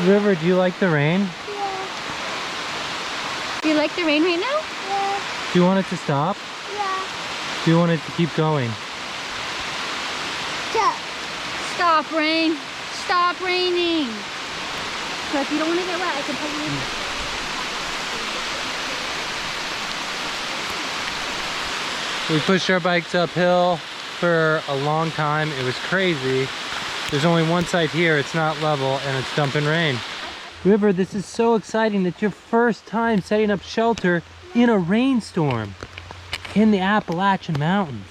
River, do you like the rain? Yeah. Do you like the rain right now? Yeah. Do you want it to stop? Yeah. Do you want it to keep going? Stop. Stop rain. Stop raining. So if you don't want to get wet, I can put you in. We pushed our bikes uphill for a long time. It was crazy. There's only one side here, it's not level, and it's dumping rain. River, this is so exciting. It's your first time setting up shelter in a rainstorm in the Appalachian Mountains.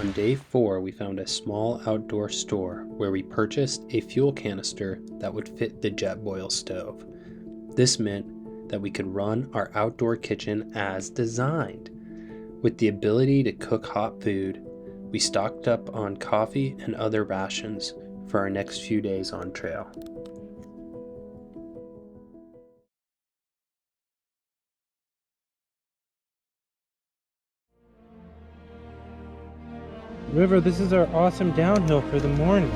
On day 4, we found a small outdoor store where we purchased a fuel canister that would fit the Jetboil stove. This meant that we could run our outdoor kitchen as designed. With the ability to cook hot food, we stocked up on coffee and other rations for our next few days on trail. River, this is our awesome downhill for the morning.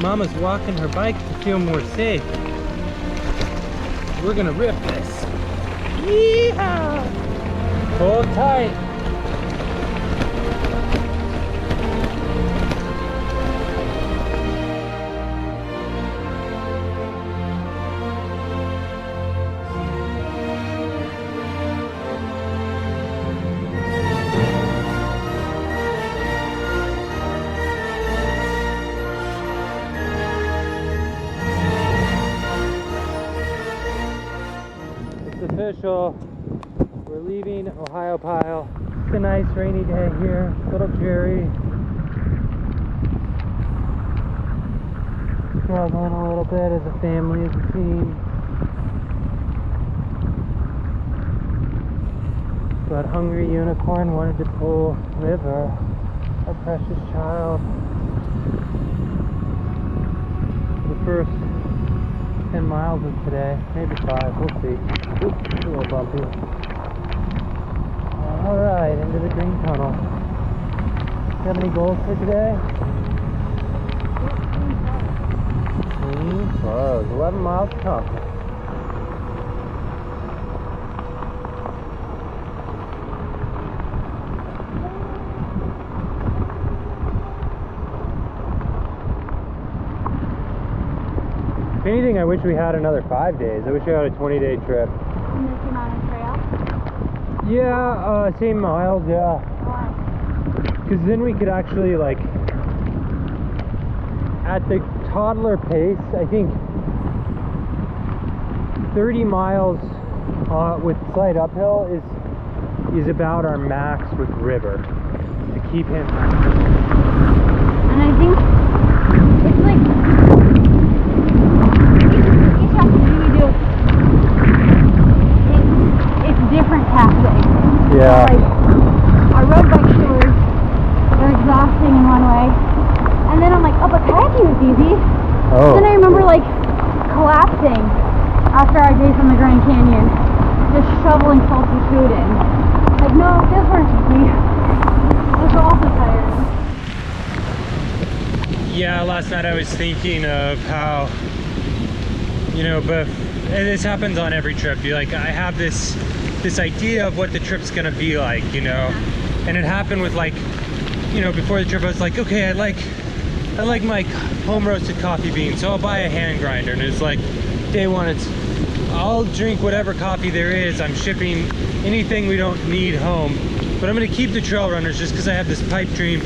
Mama's walking her bike to feel more safe. We're gonna rip this. Yeehaw! Hold tight. It's official. We're leaving Ohiopyle. It's a nice rainy day here. A little dreary. Struggling a little bit as a family, as a team. But Hungry Unicorn wanted to pull River, our precious child. The first 10 miles of today, maybe 5, we'll see. Oops, a little bumpy. Alright, into the green tunnel. Do you have any goals for today? Close. 11 miles to come. If anything, I wish we had another 5 days. I wish we had a 20-day trip. And this amount of trail? Yeah, same miles, yeah. Why? Because then we could actually, like, at the toddler pace, I think 30 miles with slight uphill is about our max with River to keep him. And I think it's like each activity we do, it's different pathways. Yeah. So like our road bike tours are exhausting in one way, and then I'm like, oh, but kayaking was easy. Oh. Then I remember like collapsing after our day from the Grand Canyon, just shoveling salty food in. Like, no, this one's easy. This is also tiring. Yeah, last night I was thinking of how, you know, but and this happens on every trip. You like, I have this idea of what the trip's gonna be like, you know, and it happened with, like, you know, before the trip I was like, okay, I like my home roasted coffee beans, so I'll buy a hand grinder. And it's like day 1, I'll drink whatever coffee there is. I'm shipping anything we don't need home, but I'm gonna keep the trail runners just because I have this pipe dream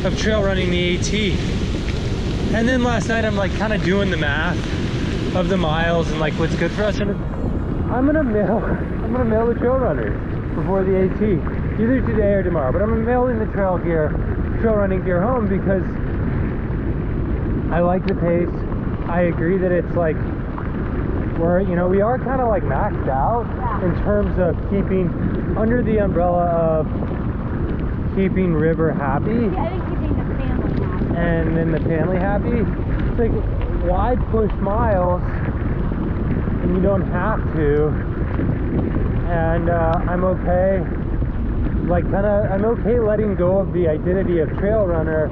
of trail running the AT. And then last night I'm like kind of doing the math of the miles and like what's good for us, and I'm gonna mail the trail runners before the AT, either today or tomorrow. But I'm mailing the trail running gear home because I like the pace. I agree that it's like we are kind of like maxed out in terms of keeping under the umbrella of keeping River happy. Yeah, I think keeping the family happy. And then the family happy. It's like, why push miles and you don't have to? And I'm okay, I'm okay letting go of the identity of trail runner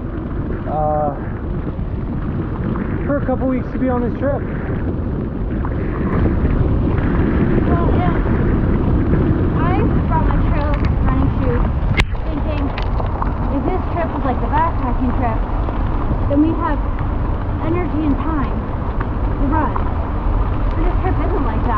for a couple weeks to be on this trip. Well, yeah. I brought my trail running shoes, thinking if this trip was like the backpacking trip, then we'd have energy and time to run. But this trip isn't like that.